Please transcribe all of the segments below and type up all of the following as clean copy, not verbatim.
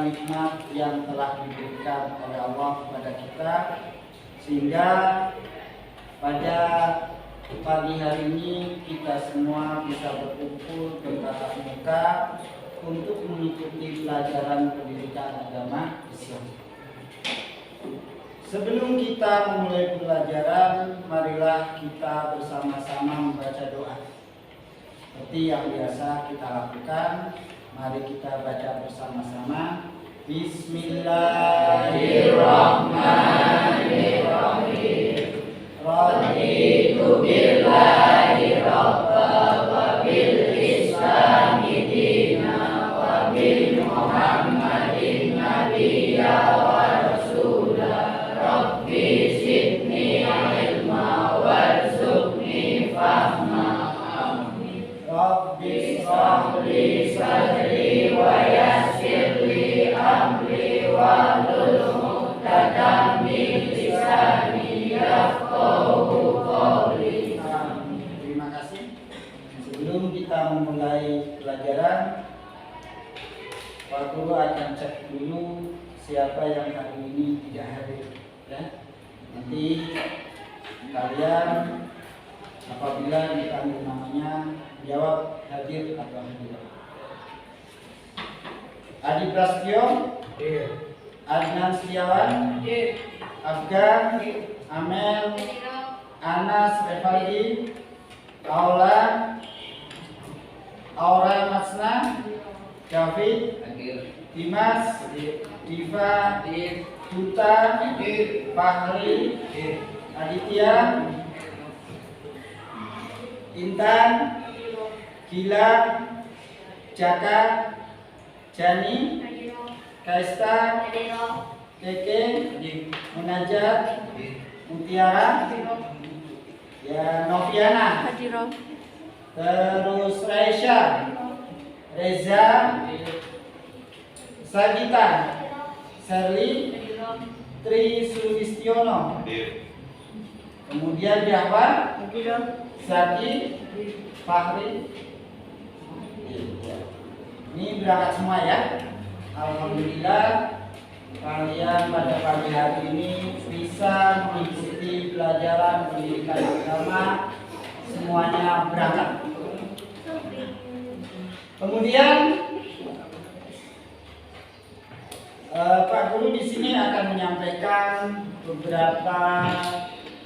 nikmat yang telah diberikan oleh Allah kepada kita, sehingga pada pagi hari ini kita semua bisa berkumpul bertatap muka untuk mengikuti pelajaran pendidikan agama Islam. Sebelum kita memulai pelajaran, marilah kita bersama-sama membaca doa. Seperti yang biasa kita lakukan, mari kita baca bersama-sama. Bismillahirrahmanirrahim. Raditu billahi rabban wa bil islami dinan wa bi Muhammadin nabiyya wa rasulah. Rabbi zidni ilma warzuqni fahma. Rabbi shrah li sadri wa yassir li amri wahlul 'uqdatam min lisani yafqahu qawli. Terima kasih. Sebelum kita memulai pelajaran, Pak Guru akan cek dulu siapa yang hari ini tidak hadir, ya. Nanti kalian apabila dipanggil namanya jawab hadir atau tidak. Adi Prasetyo, Adnan Setiawan, Afgan, Amel, Anas Revaldi, Aura Matsna, David, Dimas, Diva, Duta, Fahri, Aditya, Intan, Gilang, Jaka, Jani, Kaista, Keke, Munajat, Mutiara, ya, Noviana, terus Raisya, Reza, Sagita, Serli, Tri Sulistiono, kemudian Jahwan, Zaki, Fahri. Ini berangkat semua ya. Alhamdulillah kalian pada pagi hari ini bisa mengikuti pelajaran pendidikan agama, semuanya berangkat. Kemudian Pak Guru di sini akan menyampaikan beberapa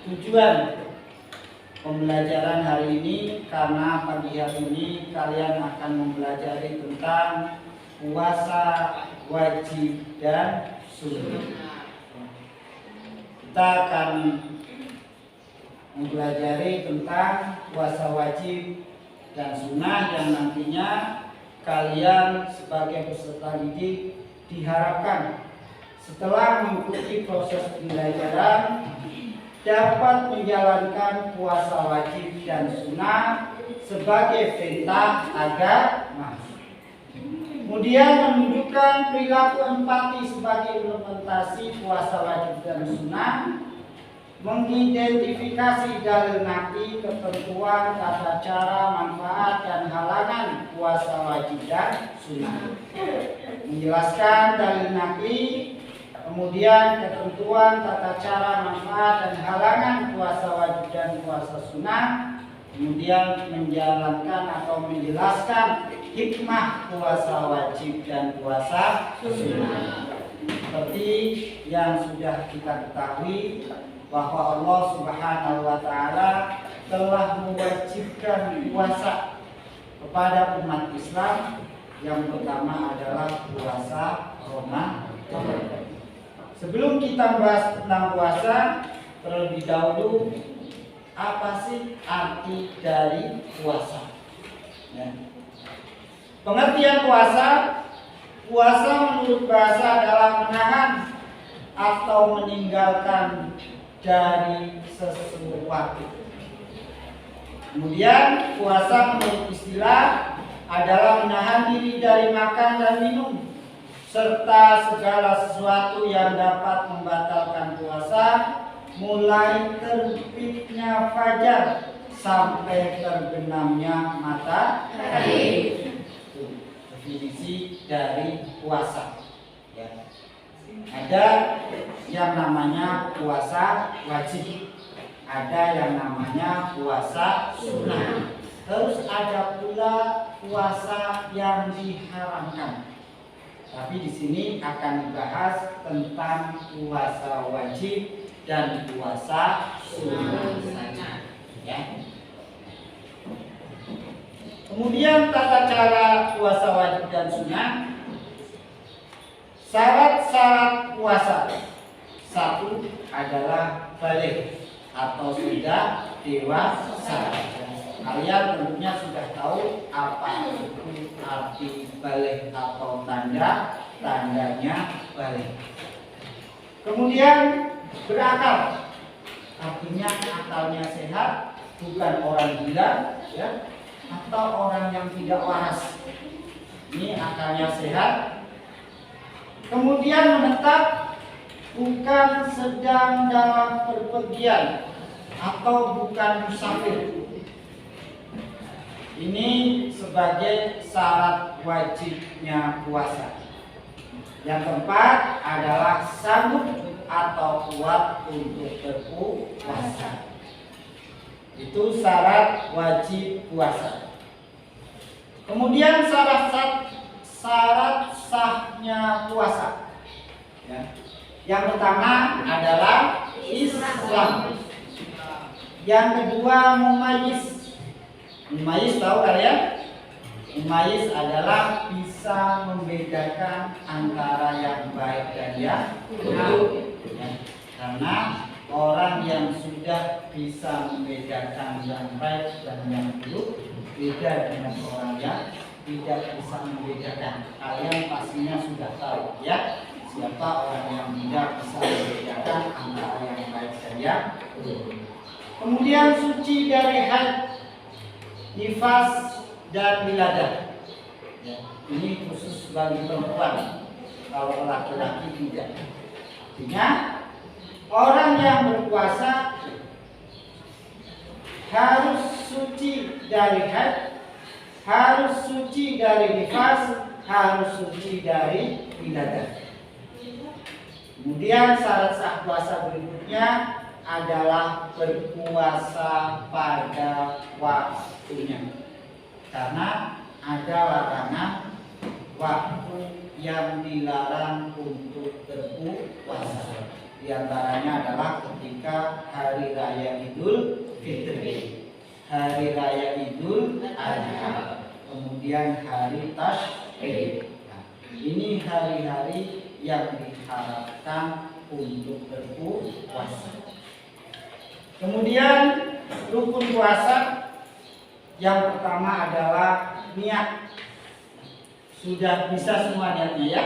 tujuan pembelajaran hari ini, karena pagi hari ini kalian akan mempelajari tentang puasa wajib dan sunnah. Kita akan mempelajari tentang puasa wajib dan sunnah yang nantinya kalian sebagai peserta didik diharapkan setelah mengikuti proses pembelajaran dapat menjalankan puasa wajib dan sunnah sebagai perintah agama. Kemudian menunjukkan perilaku empati sebagai implementasi puasa wajib dan sunnah, mengidentifikasi dalil naqli, ketentuan, tata cara, manfaat dan halangan puasa wajib dan sunnah, menjelaskan dalil naqli, kemudian ketentuan, tata cara, manfaat dan halangan puasa wajib dan puasa sunnah, kemudian menjalankan atau menjelaskan hikmah puasa wajib dan puasa sunnah. Seperti yang sudah kita ketahui bahwa Allah Subhanahu wa Ta'ala telah mewajibkan puasa kepada umat Islam. Yang pertama adalah puasa Ramadan. Sebelum kita membahas tentang puasa, terlebih dahulu apa sih arti dari puasa? Ya. Pengertian puasa menurut bahasa adalah menahan atau meninggalkan dari sesuatu. Kemudian puasa menurut istilah adalah menahan diri dari makan dan minum serta segala sesuatu yang dapat membatalkan puasa, mulai terbitnya fajar sampai terbenamnya matahari. Definisi dari puasa. Ya. Ada yang namanya puasa wajib, ada yang namanya puasa sunnah. Terus ada pula puasa yang diharamkan. Tapi di sini akan dibahas tentang puasa wajib dan puasa sunnah saja. Ya. Kemudian tata cara puasa wajib dan sunnah. Syarat-syarat puasa. Satu adalah balik atau sudah dewasa. Kalian tentunya sudah tahu apa itu arti balik atau tandanya balik. Kemudian berakal, artinya akalnya sehat, bukan orang gila, ya, atau orang yang tidak waras. Ini akalnya sehat. Kemudian menetap, bukan sedang dalam perpergian atau bukan musafir. Ini sebagai syarat wajibnya puasa. Yang keempat adalah sanggup atau kuat untuk berpuasa. Itu syarat wajib puasa. Kemudian syarat sahnya puasa. Ya. Yang pertama adalah Islam. Yang kedua mumayyiz. Mumayyiz tahu kalian? Mumayyiz adalah bisa membedakan antara yang baik dan yang buruk. Ya. Karena orang yang sudah bisa membedakan yang baik dan yang buruk beda dengan orang yang tidak bisa membedakan. Kalian pastinya sudah tahu, ya, siapa orang yang tidak bisa membedakan antara yang baik dan yang buruk. Kemudian suci dari haid, nifas dan wiladah. Ya, ini khusus bagi perempuan. Kalau laki-laki tidak. Artinya orang yang berpuasa harus suci dari haid, harus suci dari nifas, harus suci dari wiladah. Kemudian syarat sah puasa berikutnya adalah berpuasa pada waktunya. Karena ada larangan waktu yang dilarang untuk berpuasa. Di antaranya adalah ketika hari raya Idul Fitri, hari raya Idul Adha, kemudian hari Tasyrik. Nah, ini hari-hari yang diharapkan untuk berpuasa. Kemudian rukun puasa yang pertama adalah niat. Sudah bisa semua niatnya, ya?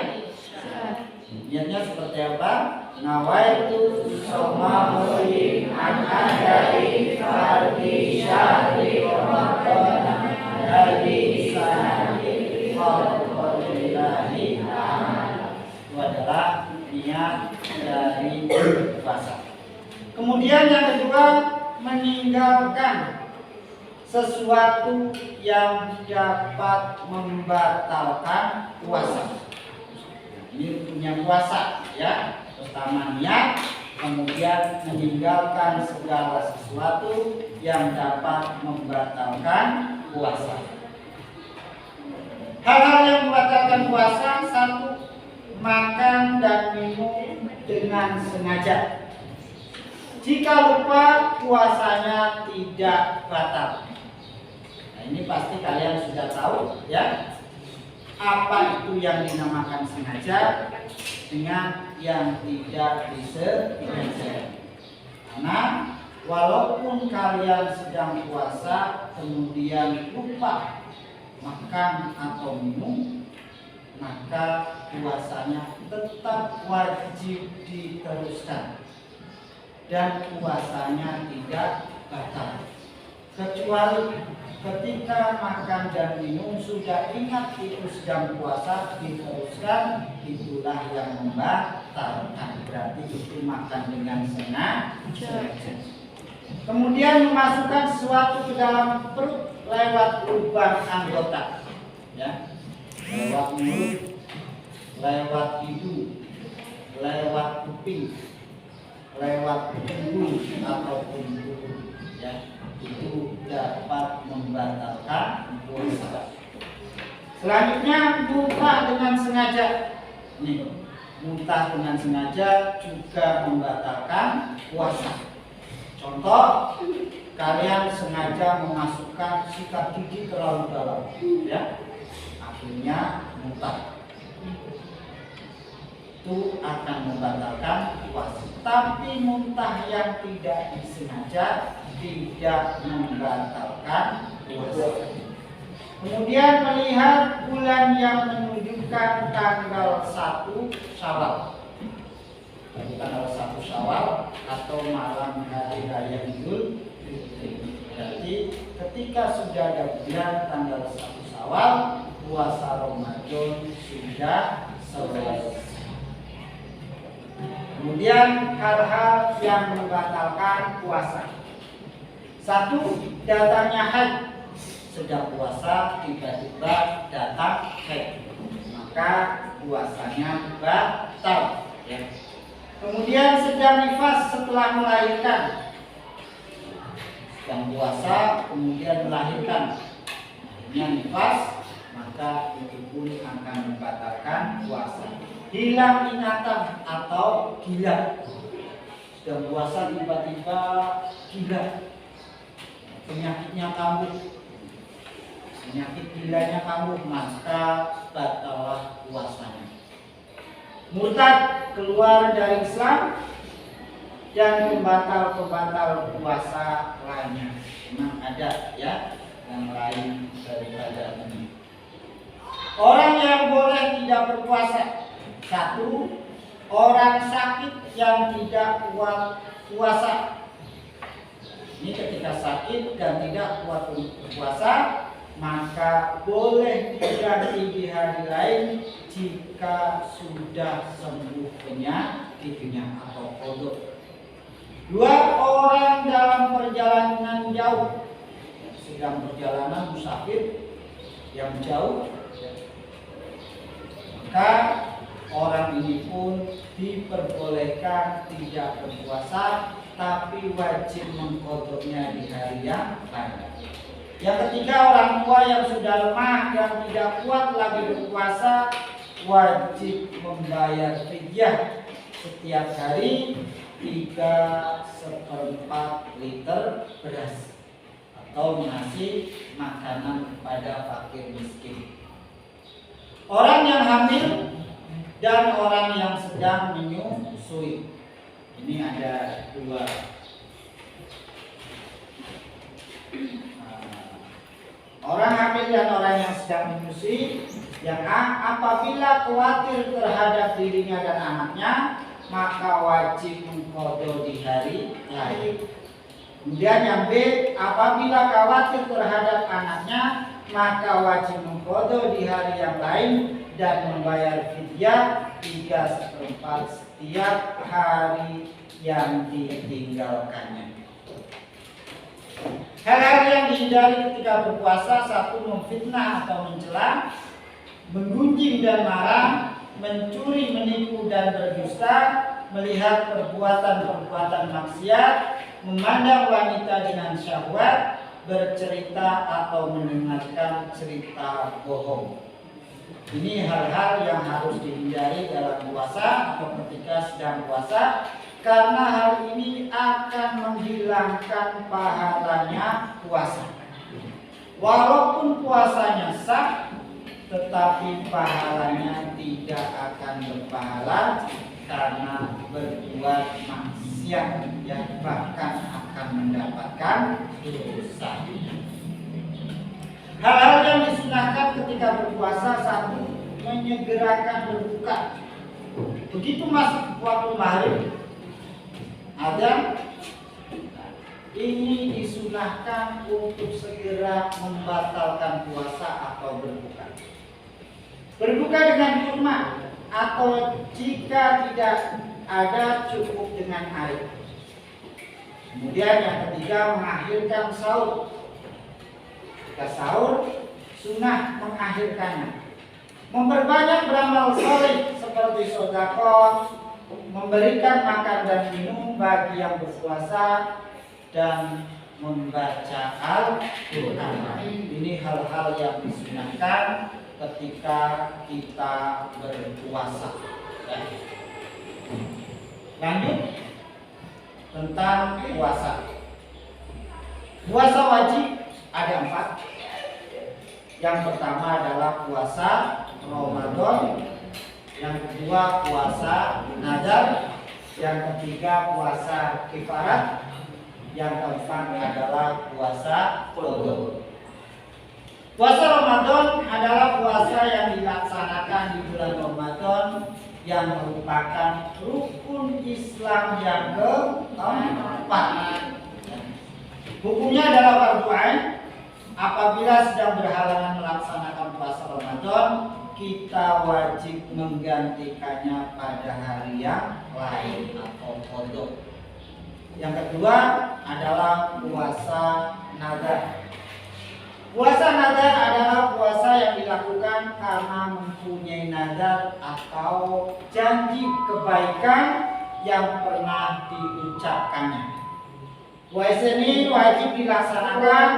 Niatnya seperti apa? Nawaitu shomahuri an-adai fardi syahri Ramadan dari sanati khawfadillahi ta'ala. Itu adalah niat dari puasa. Kemudian yang kedua, meninggalkan sesuatu yang dapat membatalkan puasa. Ini punya puasa, ya. Pertama niat, kemudian meninggalkan segala sesuatu yang dapat membatalkan puasa. Hal-hal yang membatalkan puasa: satu, makan dan minum dengan sengaja. Jika lupa, puasanya tidak batal. Nah, ini pasti kalian sudah tahu, ya, apa itu yang dinamakan sengaja dengan yang tidak disengaja. Karena walaupun kalian sedang puasa kemudian lupa makan atau minum, maka puasanya tetap wajib diteruskan dan puasanya tidak batal, kecuali ketika makan dan minum sudah ingat itu sedang puasa diteruskan, itulah yang membatalkan. Berarti itu makan dengan sengaja. Kemudian memasukkan sesuatu ke dalam perut lewat lubang anggota, ya, lewat mulut, lewat hidung, lewat kuping, lewat hidung ataupun mulut, ya, itu dapat membatalkan puasa. Selanjutnya muntah dengan sengaja. Nih, muntah dengan sengaja juga membatalkan puasa. Contoh, kalian sengaja memasukkan sikat gigi terlalu dalam, ya, akhirnya muntah. Itu akan membatalkan puasa. Tapi muntah yang tidak disengaja tidak membatalkan puasa. Kemudian melihat bulan yang menunjukkan tanggal 1 Syawal. Tanggal 1 Syawal atau malam hari raya Idul Fitri. Berarti ketika sudah ada bulan tanggal 1 Syawal, puasa Ramadan sudah selesai. Kemudian hal-hal yang membatalkan puasa. 1. Datangnya haid. Sedang puasa tiba-tiba datang haid, maka puasanya batal, ya. Kemudian sedang nifas setelah melahirkan. Sedang puasa kemudian melahirkan, akhirnya nifas, maka itu pun akan membatalkan puasa. Hilang ingatan atau gila. Sedang puasa tiba-tiba gila, penyakitnya kambuh, penyakit gilanya kambuh, maka batallah puasanya. Murtad, keluar dari Islam, dan pembatal-pembatal puasa lainnya. Memang ada, ya, yang lain daripada ini. Orang yang boleh tidak berpuasa. 1. Orang sakit yang tidak kuat puasa. Ini ketika sakit dan tidak kuat berpuasa, maka boleh diganti di hari lain jika sudah sembuh penyakitnya atau qada. 2. Orang dalam perjalanan jauh, sedang perjalanan musafir yang jauh, maka orang ini pun diperbolehkan tidak berpuasa, tapi wajib mengqadanya di hari yang lain. Yang ketiga, orang tua yang sudah lemah dan tidak kuat lagi berpuasa, wajib membayar fidyah setiap hari 3/4 liter beras atau ngasih makanan kepada fakir miskin. Orang yang hamil dan orang yang sedang menyusui. Ini ada 2. Orang hamil dan orang yang sedang menyusui. Yang A, apabila khawatir terhadap dirinya dan anaknya, maka wajib mengqada di hari lain. Kemudian yang B, apabila khawatir terhadap anaknya, maka wajib mengqada di hari yang lain dan membayar fidyah 3/4 setiap hari yang ditinggalkannya. Hal-hal yang dihindari ketika berpuasa: 1. Memfitnah atau mencela, menggunjing dan marah, mencuri, menipu dan berdusta, melihat perbuatan-perbuatan maksiat, memandang wanita dengan syahwat, bercerita atau mendengarkan cerita bohong. Ini hal-hal yang harus dihindari dalam puasa atau ketika sedang puasa, karena hal ini akan menghilangkan pahalanya puasa. Walaupun puasanya sah, tetapi pahalanya tidak akan berpahala karena berbuat maksiat, yang bahkan akan mendapatkan dosa. Hal-hal yang disunahkan ketika berpuasa: 1. Menyegerakan berbuka. Begitu masuk waktu maghrib, azan, ini disunahkan untuk segera membatalkan puasa atau berbuka. Berbuka dengan kurma, atau jika tidak ada cukup dengan air. Kemudian yang ketiga, mengakhirkan sahur. Ketika sahur, sunnah mengakhirkannya. Memperbanyak beramal soleh sodako, memberikan makan dan minum bagi yang berpuasa, dan membaca Al-Quran. Ini hal-hal yang disunahkan ketika kita berpuasa. Ya. Lanjut tentang puasa. Puasa wajib ada 4. Yang pertama adalah puasa Ramadan, yang kedua puasa nazar, yang ketiga puasa kifarat, yang keempat adalah puasa qadha. Puasa Ramadan adalah puasa yang dilaksanakan di bulan Ramadan yang merupakan rukun Islam yang keempat. Hukumnya adalah fardu ain. Apabila sedang berhalangan melaksanakan puasa Ramadan, kita wajib menggantikannya pada hari yang lain atau qadha. Yang kedua adalah puasa nazar. Puasa nazar adalah puasa yang dilakukan karena mempunyai nazar atau janji kebaikan yang pernah diucapkannya. Puasa ini wajib dilaksanakan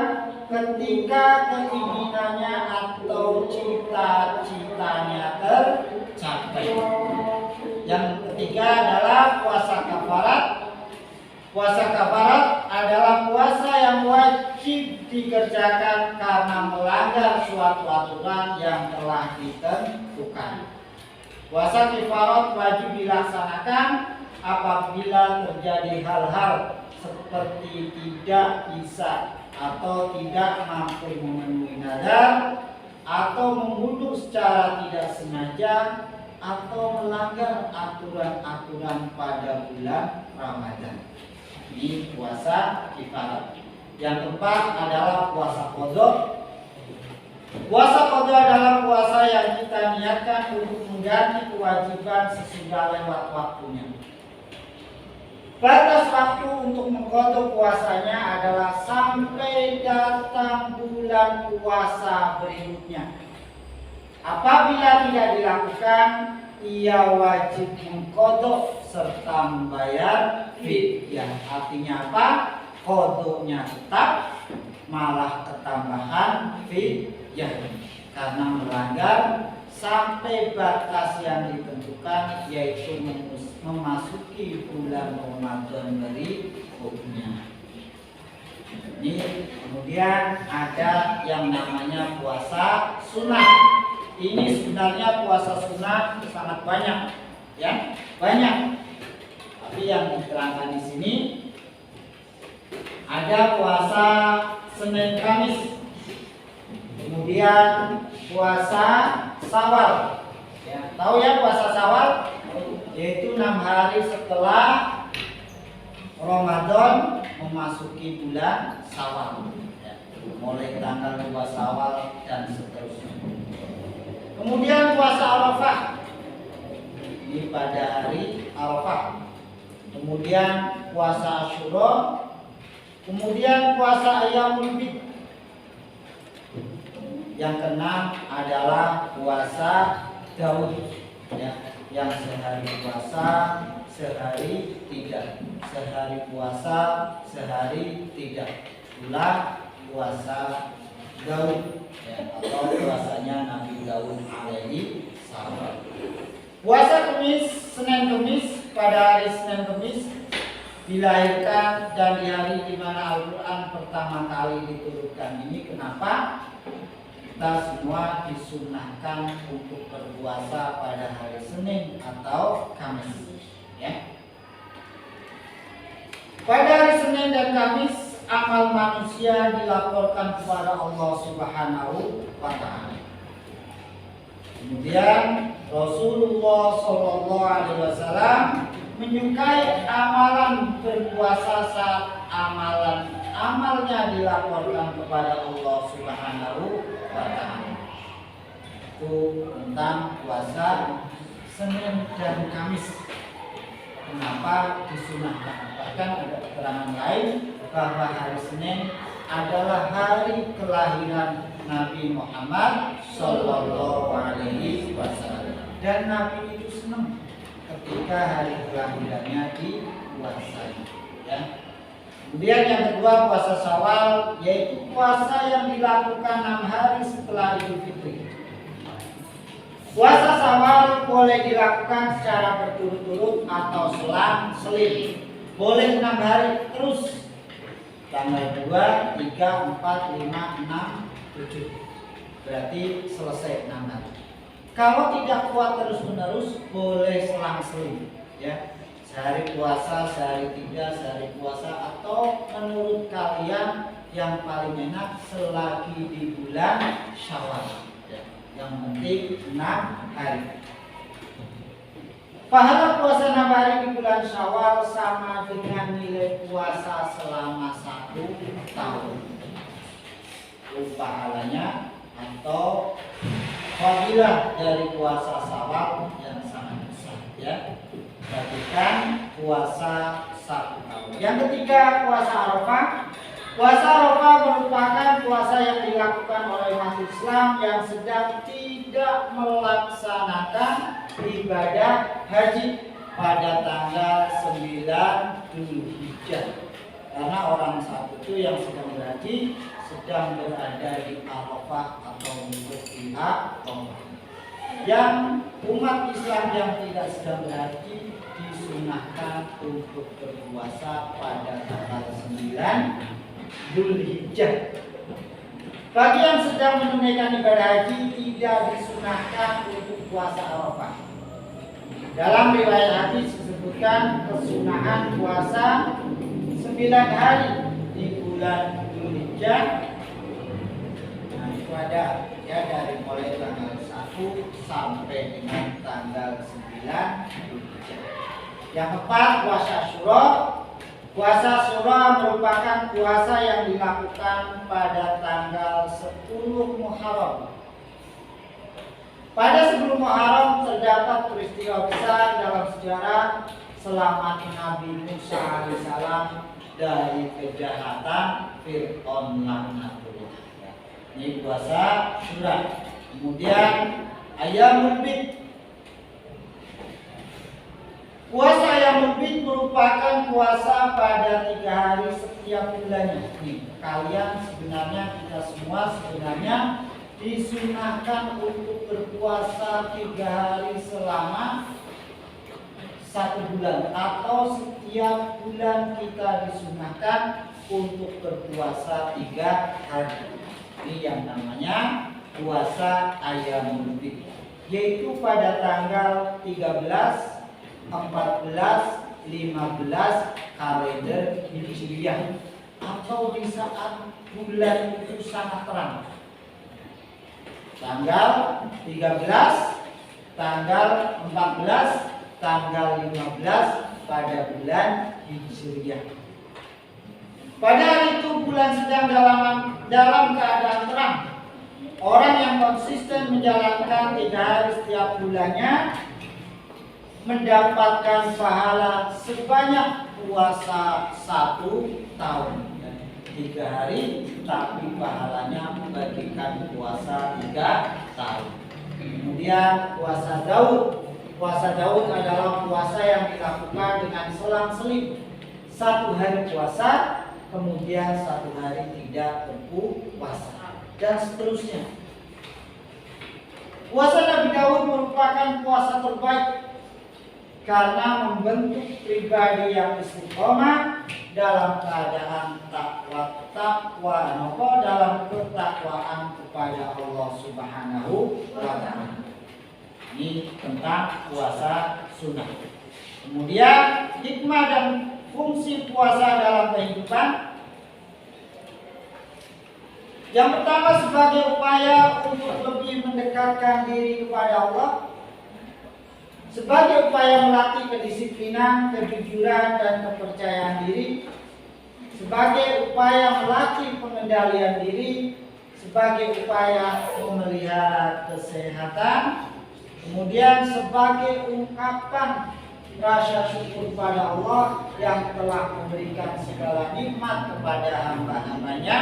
ketika keinginannya atau cita-citanya tercapai. Yang ketiga adalah puasa kafarat. Puasa kafarat adalah puasa yang wajib dikerjakan karena melanggar suatu aturan yang telah ditentukan. Puasa kafarat wajib dilaksanakan apabila terjadi hal-hal seperti tidak bisa atau tidak mampu memenuhi nazar, atau membunuh secara tidak sengaja, atau melanggar aturan-aturan pada bulan Ramadan. Ini puasa kifarat. Yang keempat adalah puasa qadha. Puasa qadha adalah puasa yang kita niatkan untuk mengganti kewajiban sesudah lewat waktunya. Batas waktu untuk mengqadha puasanya adalah sampai datang bulan puasa berikutnya. Apabila tidak dilakukan, ia wajib mengqadha serta membayar fidyah. Artinya apa? Qadhanya tetap, malah ketambahan fidyah karena melanggar sampai batas yang ditentukan, yaitu memasuki bulan Ramadan berikutnya. Ini kemudian ada yang namanya puasa sunnah. Ini sebenarnya puasa sunnah sangat banyak, ya, banyak. Tapi yang diterangkan di sini ada puasa Senin Kamis, kemudian puasa Syawal. Ya, tahu ya puasa Syawal? Yaitu 6 hari setelah Ramadan memasuki bulan Syawal. Ya, mulai tanggal 2 Syawal dan seterusnya. Kemudian puasa Arafah, ini pada hari Arafah. Kemudian puasa Asyura. Kemudian puasa Ayyamul Bid. Yang keenam adalah puasa Daud, ya, yang sehari puasa, sehari tidak. Sehari puasa, sehari tidak. Itulah puasa Daud, ya, atau puasanya Nabi Daud alaihi salam. Puasa Kamis, Senin Kamis, pada hari Senin Kamis dilahirkan dan di hari di mana Al-Quran pertama kali diturunkan. Ini kenapa kita semua disunahkan untuk berpuasa pada hari Senin atau Kamis, ya. Pada hari Senin dan Kamis, amal manusia dilaporkan kepada Allah Subhanahu wa Ta'ala. Kemudian Rasulullah Shallallahu Alaihi Wasallam menyukai amalan berpuasa saat amalnya dilaporkan kepada Allah Subhanahu wa Ta'ala. Itu tentang puasa Senin dan Kamis. Kenapa disunahkan? Bahkan ada keterangan lain bahwa hari Senin adalah hari kelahiran Nabi Muhammad Sallallahu Alaihi Wasallam, dan Nabi itu senang ketika hari kelahirannya dipuasai. Ya. Kemudian yang kedua puasa Syawal, yaitu puasa yang dilakukan 6 hari setelah Idul Fitri. Puasa Syawal boleh dilakukan secara berturut-turut atau selang-seling. Boleh 6 hari terus. Tanggal 2, 3, 4, 5, 6, 7. Berarti selesai 6 hari. Kalau tidak kuat terus-menerus, boleh selang-seling, ya. Sehari puasa, sehari tidak, sehari puasa, atau menurut kalian yang paling enak selagi di bulan Syawal, ya. Yang penting 6 hari. Pahala puasa 6 hari di bulan Syawal sama dengan nilai puasa selama 1 tahun. Pahalanya atau fadilah dari puasa Syawal yang sangat besar, ya. Perhatikan puasa 1 tahun. Yang ketiga puasa Arafah. Puasa Arafah merupakan puasa yang dilakukan oleh umat Islam yang sedang tidak melaksanakan ibadah haji pada tanggal 9 Dzulhijjah. Karena orang saat itu yang sedang berhaji sedang berada di Arafah atau wukuf di Arafah. Yang umat Islam yang tidak sedang berhaji disunahkan untuk berpuasa pada tanggal 9 Dzulhijjah. Bagi yang sedang menunaikan ibadah haji tidak disunahkan untuk puasa Arafah. Dalam riwayat hadis disebutkan kesunahan puasa 9 hari di bulan Dzulhijjah. Nah, itu ada ya dari mulai tanggal 1 sampai dengan tanggal 9 Dzulhijjah. Yang keempat puasa Asyura. Puasa Asyura merupakan puasa yang dilakukan pada tanggal 10 Muharram. Pada 10 Muharram terdapat peristiwa besar dalam sejarah selamat Nabi Musa alaihissalam dari kejahatan Fir'aun laknatullah. Ini puasa Asyura. Kemudian Ayyamul Bid. Puasa Ayyamul Bid merupakan puasa pada 3 hari setiap bulannya. Nih, kalian sebenarnya, kita semua sebenarnya disunahkan untuk berpuasa 3 hari selama 1 bulan, atau setiap bulan kita disunahkan untuk berpuasa 3 hari. Ini yang namanya puasa Ayyamul Bid, yaitu pada tanggal 13, 14, 15 kalender Hijriah, atau di saat bulan itu sangat terang. Tanggal 13, tanggal 14, tanggal 15 pada bulan Hijriah. Pada hari itu bulan sedang dalam keadaan terang. Orang yang konsisten menjalankan 3 hari setiap bulannya mendapatkan pahala sebanyak puasa 1 tahun. 3 hari, tapi pahalanya membagikan puasa 3 tahun. Kemudian puasa Daud. Puasa Daud adalah puasa yang dilakukan dengan selang-seling. 1 hari puasa, kemudian 1 hari tidak berpuasa, dan seterusnya. Puasa Nabi Daud merupakan puasa terbaik karena membentuk pribadi yang istiqomah dalam keadaan takwa dalam ketakwaan kepada Allah Subhanahu wa Ta'ala. Ini tentang puasa sunnah. Kemudian hikmah dan fungsi puasa dalam kehidupan. Yang pertama, sebagai upaya untuk lebih mendekatkan diri kepada Allah, sebagai upaya melatih kedisiplinan, kejujuran, dan kepercayaan diri, sebagai upaya melatih pengendalian diri, sebagai upaya memelihara kesehatan, kemudian sebagai ungkapan rasa syukur pada Allah yang telah memberikan segala nikmat kepada hamba-hambanya,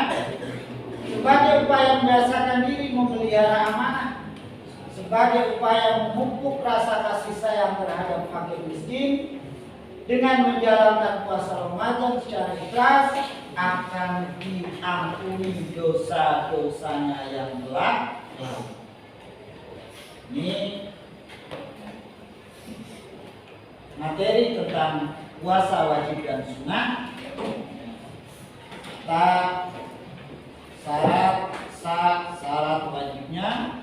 sebagai upaya membiasakan diri memelihara amanah, sebagai upaya memupuk rasa kasih sayang terhadap fakir miskin dengan menjalankan puasa Ramadan secara ikhlas akan diampuni dosa-dosanya yang telah lalu. Ini materi tentang puasa wajib dan sunnah. Syarat wajibnya,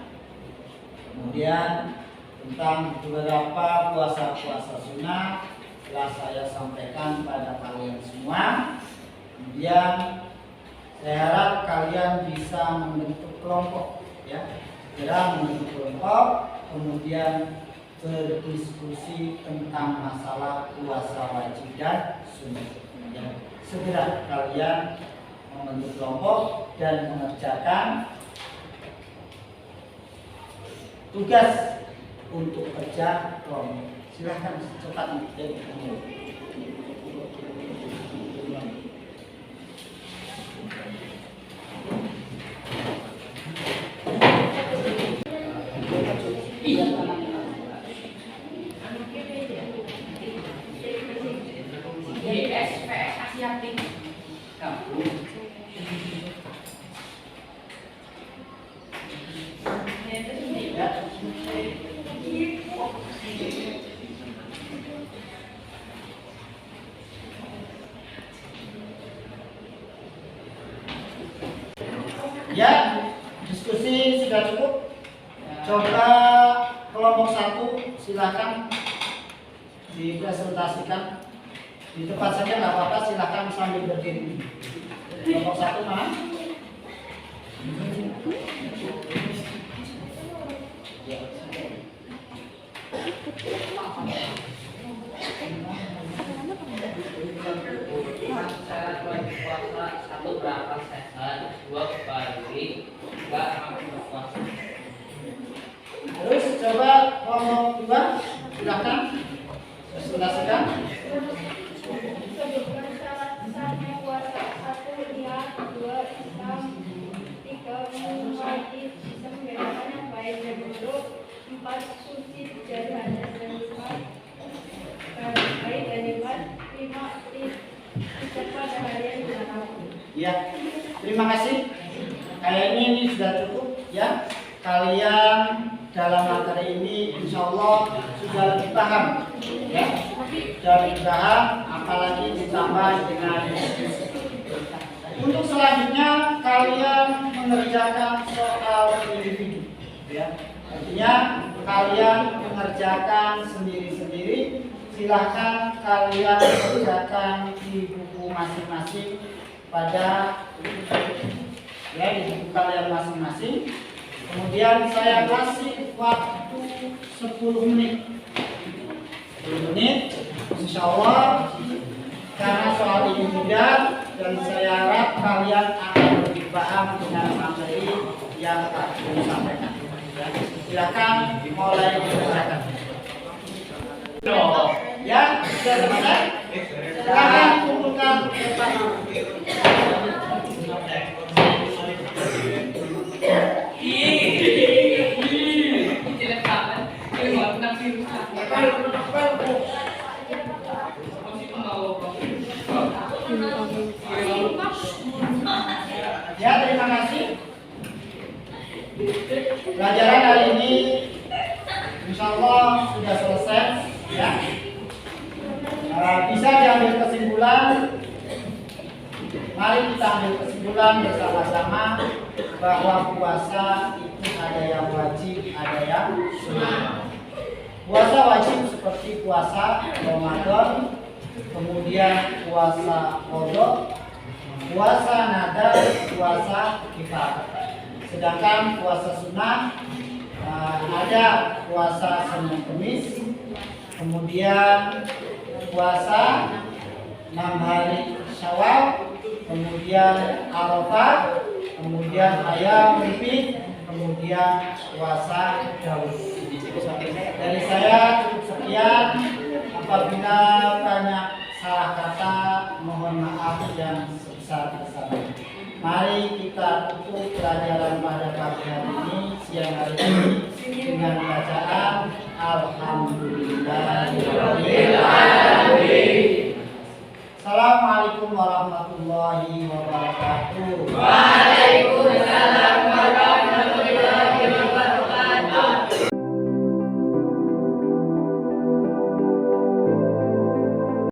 kemudian tentang beberapa puasa-puasa sunnah telah saya sampaikan pada kalian semua. Kemudian saya harap kalian bisa membentuk kelompok, ya, segera membentuk kelompok, kemudian berdiskusi tentang masalah puasa wajib dan sunnah. Ya, segera kalian membentuk kelompok dan mengerjakan tugas untuk kerja kelompok. Silahkan cepat menjadi ya, diskusi sudah cukup. Coba kelompok 1 silakan dipresentasikan di tempat saja, nggak apa-apa, silakan sambil berdiri. Kelompok 1 mana? Satu berapa sehat, 2 kebalik, 3 hampir puasa. Terus coba kelompok 2 silakan presentasikan. Sebutkan syarat-syaratnya puasa. 1. Niat. 2. Islam. 3. Wajib. Bisa membedakan yang baik dan buruk. 4. Suci dari hadas dan isbat, baik dan hebat. 5. Tidak pada hari yang dilarang. Ya, terima kasih. Kayaknya ini sudah cukup, ya. Kalian dalam materi ini insya Allah sudah lebih paham, ya. Sudah lebih paham, apalagi ditambah dengan diskusi. Untuk selanjutnya kalian mengerjakan soal individu, ya. Artinya kalian mengerjakan sendiri-sendiri. Silahkan kalian kerjakan di buku masing-masing pada, ya, di buku kalian masing-masing. Kemudian saya kasih waktu 10 menit. 10 menit, insya Allah, karena soal ini mudah dan saya harap kalian akan lebih paham dengan materi yang aku sampaikan. Ya, silakan mulai dikerjakan. Ya, sudah selesai. Silakan kumpulkan tempat. Ya, terima kasih. Pelajaran hari ini insya Allah sudah selesai, ya. Bisa diambil kesimpulan. Mari kita ambil kesimpulan bersama-sama bahwa puasa itu ada yang wajib, ada yang sunnah. Puasa wajib seperti puasa Ramadan, kemudian puasa qadha, puasa nadar, puasa kifarat. Sedangkan puasa sunnah ada puasa Senin Kamis, kemudian puasa 6 hari Syawal, kemudian Arafah, kemudian ayam Wifid, kemudian puasa Daud. Dari saya cukup sekian. Apabila banyak salah kata, mohon maaf yang sebesar-besarnya. Mari kita tutup pelajaran pada pagi hari ini, siang hari ini, dengan bacaan Alhamdulillahirabbil alamin. Assalamualaikum warahmatullahi wabarakatuh. Waalaikumsalam warahmatullahi